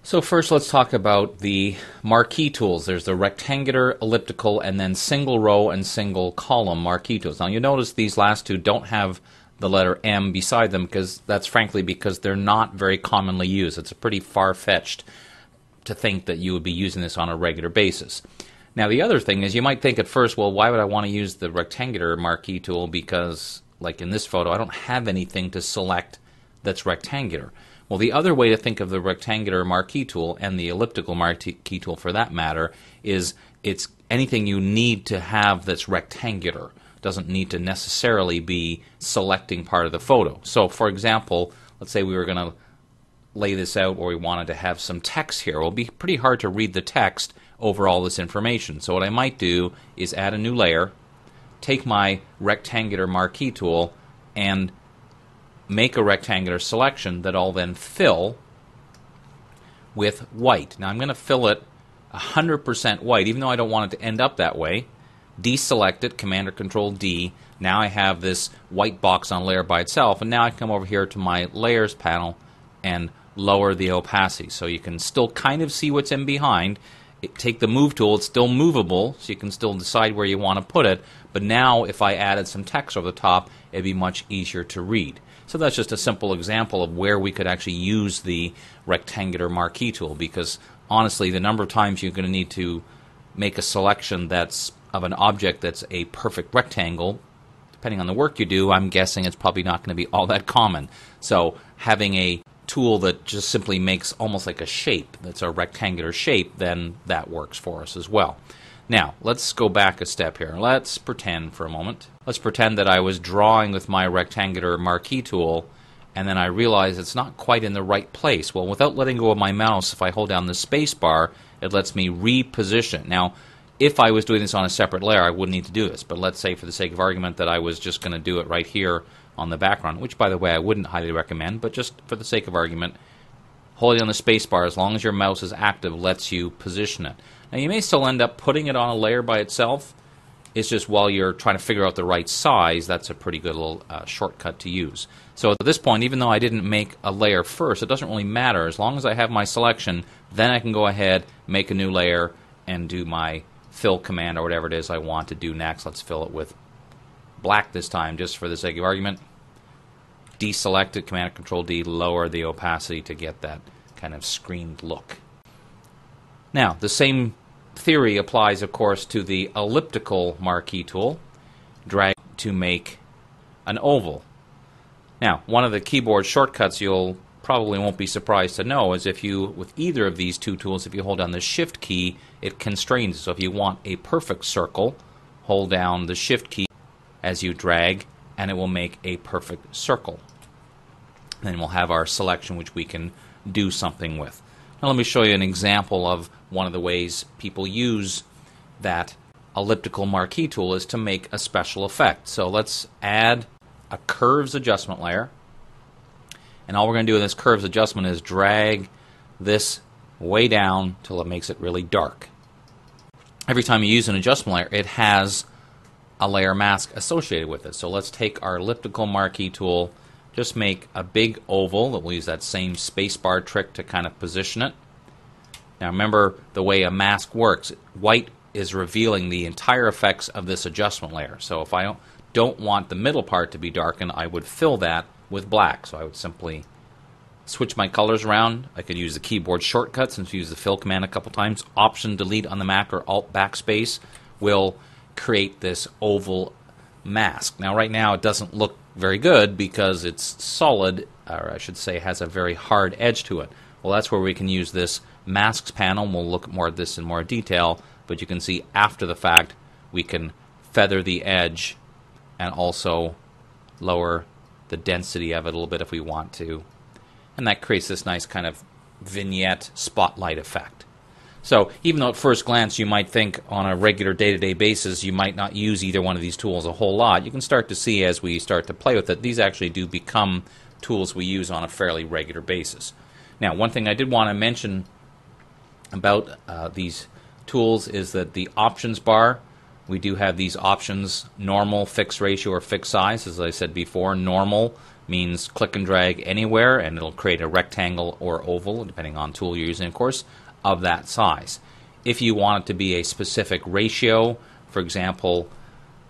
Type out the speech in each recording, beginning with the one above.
So first let's talk about the marquee tools. There's the rectangular, elliptical, and then single row and single column marquee tools. Now you notice these last two don't have the letter M beside them because that's frankly because they're not very commonly used. It's pretty far-fetched to think that you would be using this on a regular basis. Now the other thing is you might think at first, well, why would I want to use the rectangular marquee tool because, like in this photo, I don't have anything to select that's rectangular. Well, the other way to think of the rectangular marquee tool and the elliptical marquee tool for that matter is it's anything you need to have that's rectangular. It doesn't need to necessarily be selecting part of the photo. So for example, let's say we were going to lay this out or we wanted to have some text here. It will be pretty hard to read the text over all this information. So what I might do is add a new layer, take my rectangular marquee tool and make a rectangular selection that I'll then fill with white. Now I'm going to fill it 100% white, even though I don't want it to end up that way. Deselect it, Command or Control D. Now I have this white box on layer by itself, and now I come over here to my layers panel and lower the opacity. So you can still kind of see what's in behind. Take the move tool, it's still movable, so you can still decide where you want to put it, but now if I added some text over the top, it'd be much easier to read. So that's just a simple example of where we could actually use the rectangular marquee tool, because honestly the number of times you're going to need to make a selection that's of an object that's a perfect rectangle, depending on the work you do, I'm guessing it's probably not going to be all that common. So having a tool that just simply makes almost like a shape, that's a rectangular shape, then that works for us as well. Now, let's go back a step here. Let's pretend for a moment. Let's pretend that I was drawing with my rectangular marquee tool, and then I realize it's not quite in the right place. Well, without letting go of my mouse, if I hold down the space bar, it lets me reposition. Now, if I was doing this on a separate layer, I wouldn't need to do this, but let's say for the sake of argument that I was just going to do it right here on the background, which by the way I wouldn't highly recommend, but just for the sake of argument, holding on the space bar as long as your mouse is active lets you position it. Now you may still end up putting it on a layer by itself. It's just while you're trying to figure out the right size, that's a pretty good little shortcut to use. So at this point, even though I didn't make a layer first, it doesn't really matter. As long as I have my selection, then I can go ahead, make a new layer, and do my fill command or whatever it is I want to do next. Let's fill it with black this time, just for the sake of argument. Deselect it, Command Control D, lower the opacity to get that kind of screened look. Now, the same theory applies, of course, to the elliptical marquee tool. Drag to make an oval. Now, one of the keyboard shortcuts you'll probably won't be surprised to know is if you, with either of these two tools, if you hold down the Shift key, it constrains. So if you want a perfect circle, hold down the Shift key as you drag, and it will make a perfect circle. Then we'll have our selection which we can do something with. Now let me show you an example of one of the ways people use that elliptical marquee tool is to make a special effect. So let's add a curves adjustment layer. And all we're going to do in this curves adjustment is drag this way down till it makes it really dark. Every time you use an adjustment layer, it has a layer mask associated with it. So let's take our elliptical marquee tool, just make a big oval that we'll use that same spacebar trick to kind of position it. Now remember the way a mask works. White is revealing the entire effects of this adjustment layer. So if I don't want the middle part to be darkened, I would fill that with black. So I would simply switch my colors around. I could use the keyboard shortcut since we use the fill command a couple times. Option delete on the Mac or Alt backspace will create this oval mask. Now right now it doesn't look very good because it's solid, or I should say has a very hard edge to it. Well, that's where we can use this masks panel, and we'll look more at this in more detail, but you can see after the fact we can feather the edge and also lower the density of it a little bit if we want to, and that creates this nice kind of vignette spotlight effect. So even though at first glance you might think on a regular day-to-day basis you might not use either one of these tools a whole lot, you can start to see as we start to play with it, these actually do become tools we use on a fairly regular basis. Now, one thing I did want to mention about these tools is that the options bar, we do have these options, normal, fixed ratio, or fixed size. As I said before, normal means click and drag anywhere and it'll create a rectangle or oval, depending on tool you're using, of course, of that size. If you want it to be a specific ratio, for example,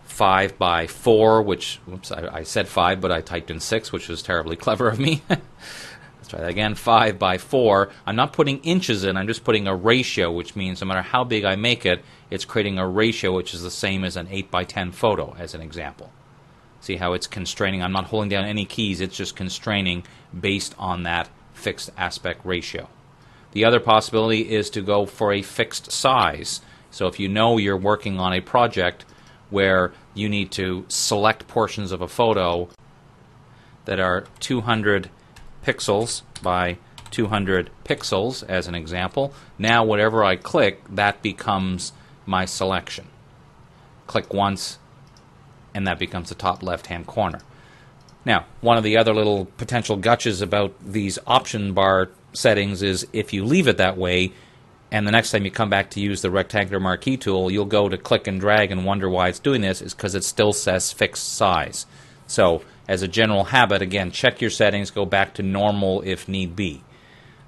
5 by 4, which, whoops, I said 5, but I typed in 6, which was terribly clever of me. Let's try that again. 5 by 4. I'm not putting inches in, I'm just putting a ratio, which means no matter how big I make it, it's creating a ratio which is the same as an 8 by 10 photo, as an example. See how it's constraining? I'm not holding down any keys, it's just constraining based on that fixed aspect ratio. The other possibility is to go for a fixed size. So if you know you're working on a project where you need to select portions of a photo that are 200 pixels by 200 pixels, as an example, now whatever I click, that becomes my selection. Click once, and that becomes the top left-hand corner. Now, one of the other little potential gotchas about these option bar settings is if you leave it that way, and the next time you come back to use the rectangular marquee tool, you'll go to click and drag and wonder why it's doing this, is because it still says fixed size. So, as a general habit, again, check your settings, go back to normal if need be.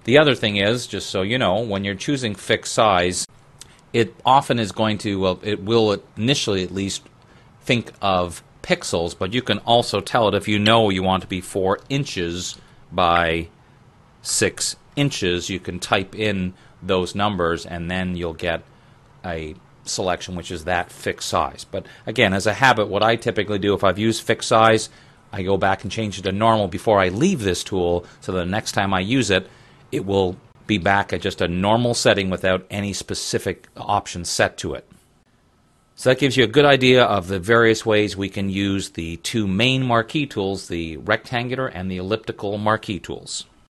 The other thing is, just so you know, when you're choosing fixed size, it often is going to, well, it will initially at least think of pixels, but you can also tell it if you know you want to be 4 inches by 6 inches, you can type in those numbers and then you'll get a selection which is that fixed size. But again, as a habit, what I typically do if I've used fixed size, I go back and change it to normal before I leave this tool, so the next time I use it, it will be back at just a normal setting without any specific options set to it. So that gives you a good idea of the various ways we can use the two main marquee tools, the rectangular and the elliptical marquee tools.